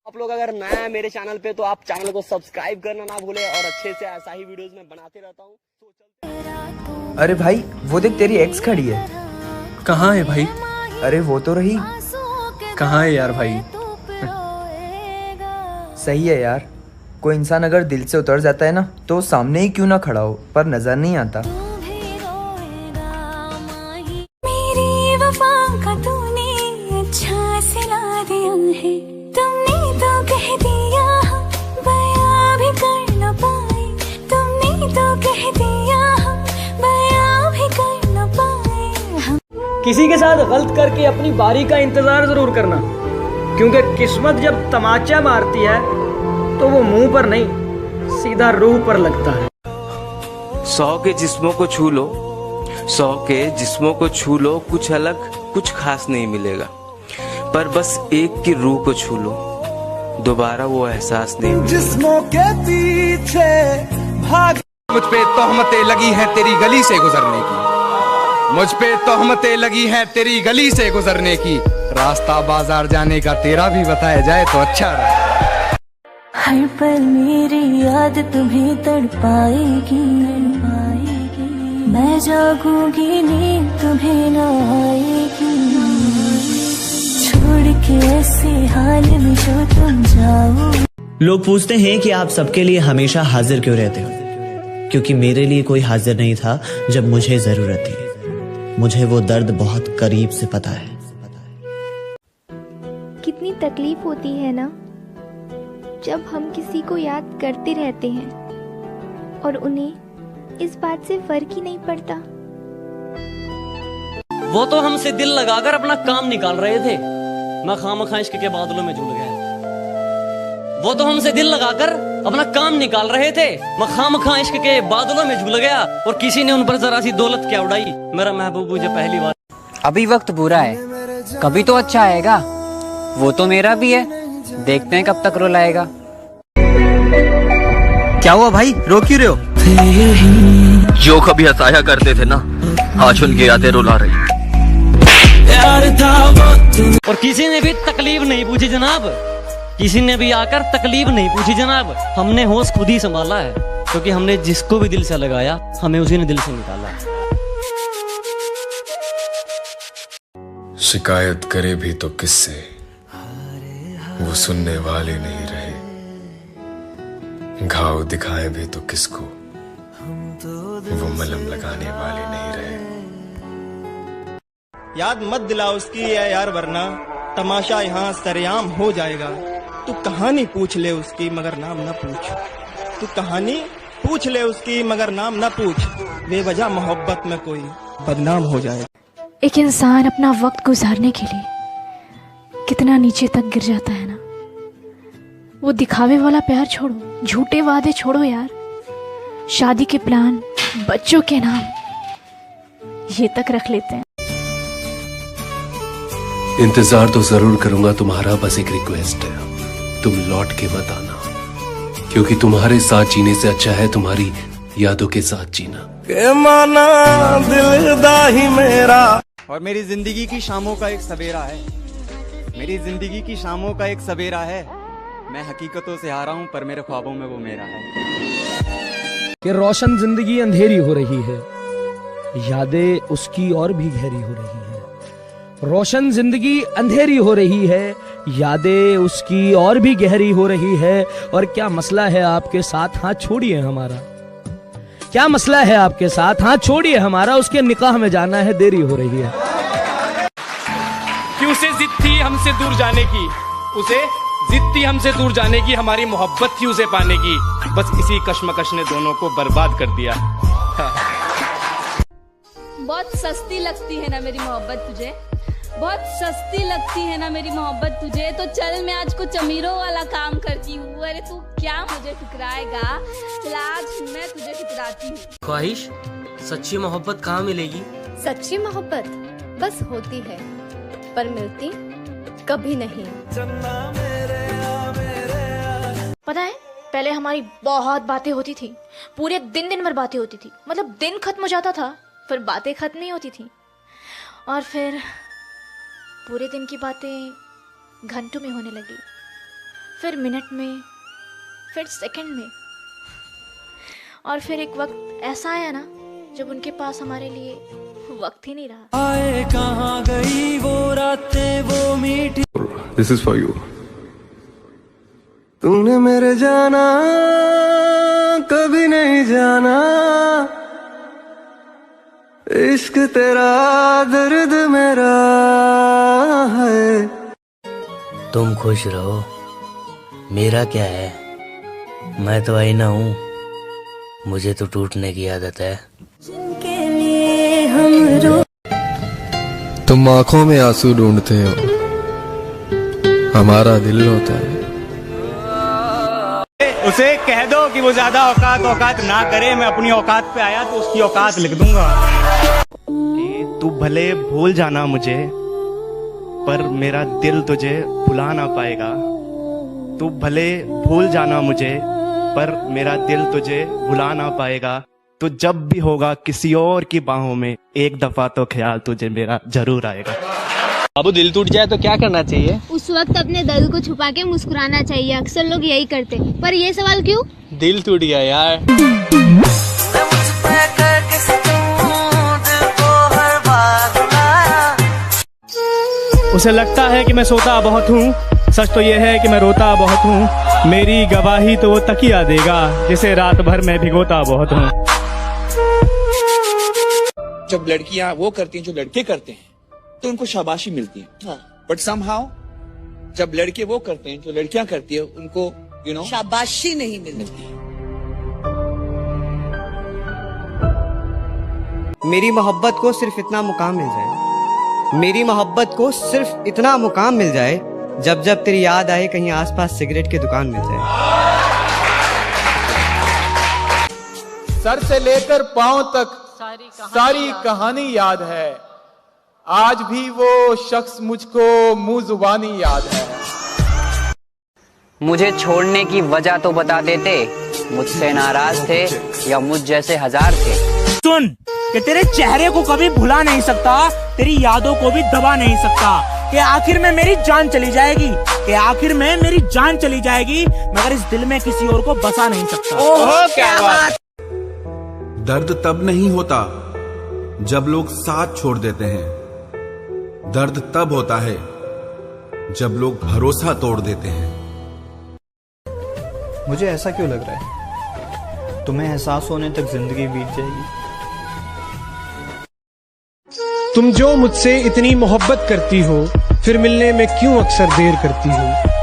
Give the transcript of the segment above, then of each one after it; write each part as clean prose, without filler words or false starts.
आप लोग अगर नया है मेरे चैनल पे तो आप चैनल को सब्सक्राइब करना ना भूले और अच्छे से ऐसा ही वीडियोस मैं बनाते रहता हूँ। अरे भाई वो देख तेरी एक्स खड़ी है। कहाँ है भाई? अरे वो तो रही। कहाँ है यार भाई? सही है यार, कोई इंसान अगर दिल से उतर जाता है ना तो सामने ही क्यों ना खड़ा हो पर नजर नहीं आता। मेरी वफा का तूने अच्छा सिला दिया है, तुमने तो कह दिया बयां भी कर न पाए, तुमने तो कह दिया बयां भी कर न पाए। किसी के साथ गलत करके अपनी बारी का इंतजार जरूर करना, क्योंकि किस्मत जब तमाचा मारती है तो वो मुंह पर नहीं सीधा रूह पर लगता है। 100 के जिस्मों को छू लो, 100 के जिस्मों को छू लो, कुछ अलग कुछ खास नहीं मिलेगा, पर बस एक की रूह को छू लो, दोबारा वो एहसास नहीं मिलेगा। जिस्मों के पीछे भाग। मुझ पे तोहमतें लगी हैं तेरी गली से गुजरने की, मुझ पे तोहमतें लगी हैं तेरी गली से गुजरने की, रास्ता बाजार जाने का तेरा भी बताया जाए तो अच्छा रहा। हर पल मेरी याद तुम्हें तड़पाएगी, मैं जागूंगी नींद तुम्हें न आएगी, छोड़ के ऐसे हाल में जो तुम जाओ। लोग पूछते हैं कि आप सबके लिए हमेशा हाजिर क्यों रहते हो? क्योंकि मेरे लिए कोई हाजिर नहीं था जब मुझे जरूरत थी। मुझे वो दर्द बहुत करीब से पता है। कितनी तकलीफ होती है ना जब हम किसी को याद करते रहते हैं और उन्हें इस बात से फर्क ही नहीं पड़ता। वो तो हमसे दिल लगाकर अपना काम निकाल रहे थे, मैं खामखा इश्क के बादलों में झूल गया। वो तो हमसे दिल लगाकर अपना काम निकाल रहे थे, मैं खामखा इश्क के बादलों में झूल गया, और किसी ने उन पर जरा सी दौलत क्या उड़ाई। मेरा महबूब मुझे पहली बार। अभी वक्त बुरा है, कभी तो अच्छा आएगा। वो तो मेरा भी है, देखते हैं कब तक रुलाएगा। क्या हुआ भाई, रो क्यों रहे हो? जो कभी हंसाया करते थे ना, आज उनकी यादें रुला रही। और किसी ने भी तकलीफ नहीं पूछी जनाब, किसी ने भी आकर तकलीफ नहीं पूछी जनाब। हमने होश खुद ही संभाला है, क्योंकि हमने जिसको भी दिल से लगाया हमें उसी ने दिल से निकाला। शिकायत करे भी तो किससे, वो सुनने वाले नहीं रहे। घाव दिखाए भी तो किसको, वो मलहम लगाने वाले नहीं रहे। याद मत दिला उसकी है यार, वरना तमाशा यहाँ सरेआम हो जाएगा। तू कहानी पूछ ले उसकी मगर नाम न पूछ, तू कहानी पूछ ले उसकी मगर नाम न पूछ, बेवजह मोहब्बत में कोई बदनाम हो जाएगा। एक इंसान अपना वक्त गुजारने के लिए कितना नीचे तक गिर जाता है ना। वो दिखावे वाला प्यार छोड़ो, झूठे वादे छोड़ो यार, शादी के प्लान, बच्चों के नाम, ये तक रख लेते हैं। इंतजार तो जरूर करूंगा तुम्हारा, बस एक रिक्वेस्ट है, तुम लौट के मत आना, क्योंकि तुम्हारे साथ जीने से अच्छा है तुम्हारी यादों के साथ जीना। के माना दिलदा ही मेरा। और मेरी जिंदगी की शामों का एक सवेरा है, मेरी जिंदगी की शामों का एक सवेरा है। मैं हकीकतों से हारा हूँ पर मेरे ख्वाबों में वो मेरा है। कि रोशन जिंदगी अंधेरी हो रही है, यादें उसकी और भी गहरी हो रही है। रोशन जिंदगी अंधेरी हो रही है, यादें उसकी और भी गहरी हो रही है। और क्या मसला है आपके साथ, हाथ छोड़िए हमारा। क्या मसला है आपके साथ, हाथ छोड़िए हमारा, उसके निकाह में जाना है, देरी हो रही है। कि उसे जिद थी हमसे दूर जाने की, उसे जिद थी हमसे दूर जाने की, हमारी मोहब्बत थी उसे पाने की, बस इसी कश्मकश ने दोनों को बर्बाद कर दिया। बहुत सस्ती लगती है ना मेरी मोहब्बत तुझे, बहुत सस्ती लगती है ना मेरी मोहब्बत तुझे, तो चल मैं आज कुछ अमीरों वाला काम करती हूँ। अरे तू क्या मुझे ठुकराएगा, चल आज मैं तुझे ठुकराती हूँ। ख्वाहिश सच्ची मोहब्बत कहाँ मिलेगी? सच्ची मोहब्बत बस होती है पर मिलती कभी नहीं। पता है पहले हमारी बहुत बातें होती थी, पूरे दिन दिन भर बातें होती थी, मतलब दिन खत्म हो जाता था फिर बातें खत्म नहीं होती थी, और फिर पूरे दिन की बातें घंटों में होने लगी, फिर मिनट में, फिर सेकंड में, और फिर एक वक्त ऐसा आया ना जब उनके पास हमारे लिए वक्त ही नहीं रहा। आए कहाँ गई वो रातें वो मीठी। This is for you. तूने मेरे जाना कभी नहीं जाना, इश्क तेरा दर्द मेरा है। तुम खुश रहो, मेरा क्या है, मैं तो आईना हूँ, मुझे तो टूटने की आदत है। तुम आंखों में आंसू ढूंढते हो, हमारा दिल रोता है। उसे कह दो कि वो ज्यादा औकात ना करे, मैं अपनी औकात पे आया तो उसकी औकात लिख दूंगा। तू भले भूल जाना मुझे, पर मेरा दिल तुझे भुला ना पाएगा। तू भले भूल जाना मुझे, पर मेरा दिल तुझे भुला ना पाएगा। तो जब भी होगा किसी और की बाहों में, एक दफा तो ख्याल तुझे मेरा जरूर आएगा। बाबू दिल टूट जाए तो क्या करना चाहिए? उस वक्त अपने दर्द को छुपा के मुस्कुराना चाहिए। अक्सर लोग यही करते, पर ये सवाल क्यों? दिल टूट गया यार। उसे लगता है कि मैं सोता बहुत हूँ, सच तो ये है कि मैं रोता बहुत हूँ। मेरी गवाही तो वो तकिया देगा जिसे रात भर मैं भिगोता बहुत हूँ। जब लड़कियां वो करती हैं जो लड़के करते हैं तो उनको शाबाशी मिलती है, बट समहाउ जब लड़के वो करते हैं जो लड़कियां करती है उनको शाबाशी नहीं मिलती। मेरी मोहब्बत को सिर्फ इतना मुकाम मिल जाए, मेरी मोहब्बत को सिर्फ इतना मुकाम मिल जाए, जब जब तेरी याद आए कहीं आसपास सिगरेट की दुकान मिल जाए। सर से लेकर पांव तक सारी कहानी याद है, आज भी वो शख्स मुझको मुंह जुबानी याद है। मुझे छोड़ने की वजह तो बता देते, मुझसे नाराज थे या मुझ जैसे हजार थे। सुन कि तेरे चेहरे को कभी भुला नहीं सकता, तेरी यादों को भी दबा नहीं सकता, कि आखिर में मेरी जान चली जाएगी, कि आखिर में मेरी जान चली जाएगी, मगर इस दिल में किसी और को बसा नहीं सकता। ओह क्या बात। दर्द तब नहीं होता जब लोग साथ छोड़ देते हैं, दर्द तब होता है जब लोग भरोसा तोड़ देते हैं। मुझे ऐसा क्यों लग रहा है, तुम्हें एहसास होने तक जिंदगी बीत जाएगी। तुम जो मुझसे इतनी मोहब्बत करती हो, फिर मिलने में क्यों अक्सर देर करती हो।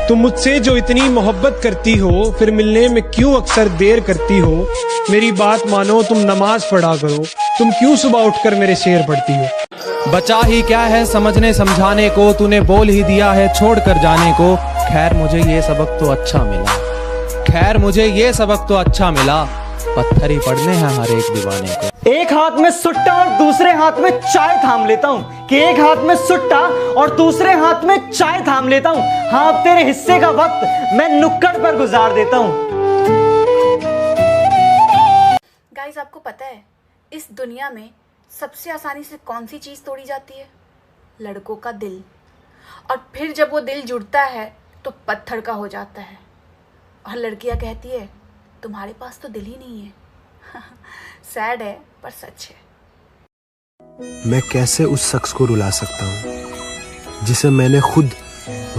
तुम मुझसे जो इतनी मोहब्बत करती हो, फिर मिलने में क्यों अक्सर देर करती हो। मेरी बात मानो, तुम नमाज पढ़ा करो, तुम क्यों सुबह उठकर मेरे शेर पढ़ती हो। बचा ही क्या है समझने समझाने को, तूने बोल ही दिया है छोड़ कर जाने को। खैर मुझे ये सबक तो अच्छा मिला, खैर मुझे ये सबक तो अच्छा मिला, पत्थर ही पड़ने हैं हर एक दीवाने को। एक हाथ में सुट्टा और दूसरे हाथ में चाय थाम लेता हूँ, कि एक हाथ में सुट्टा और दूसरे हाथ में चाय थाम लेता हूँ। हाँ अब तेरे हिस्से का वक्त मैं नुक्कड़ पर गुजार देता हूँ। गाइस आपको पता है इस दुनिया में सबसे आसानी से कौन सी चीज तोड़ी जाती है? लड़कों का दिल। और फिर जब वो दिल जुड़ता है तो पत्थर का हो जाता है। और लड़कियां कहती है तुम्हारे पास तो दिल ही नहीं है। सैड है पर सच है। मैं कैसे उस शख्स को रुला सकता हूँ जिसे मैंने खुद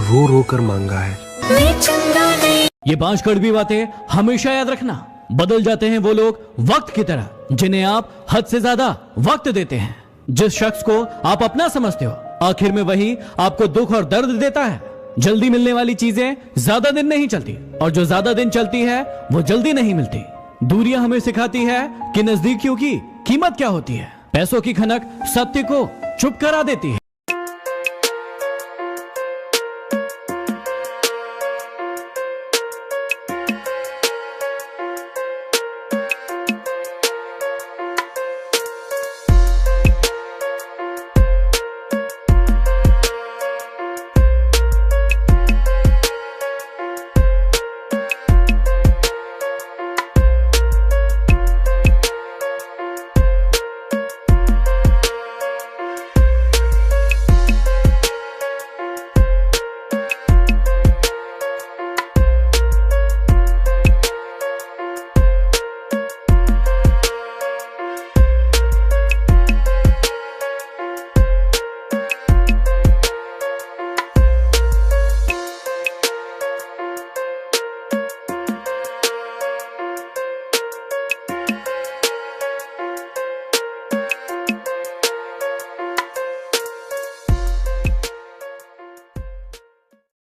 रो रो कर मांगा है। ये 5 कड़वी बातें हमेशा याद रखना। बदल जाते हैं वो लोग वक्त की तरह जिन्हें आप हद से ज्यादा वक्त देते हैं। जिस शख्स को आप अपना समझते हो, आखिर में वही आपको दुख और दर्द देता है। जल्दी मिलने वाली चीजें ज्यादा दिन नहीं चलती, और जो ज्यादा दिन चलती है वो जल्दी नहीं मिलती। दूरियां हमें सिखाती है कि नजदीकियों की कीमत क्या होती है। पैसों की खनक सत्य को चुप करा देती है।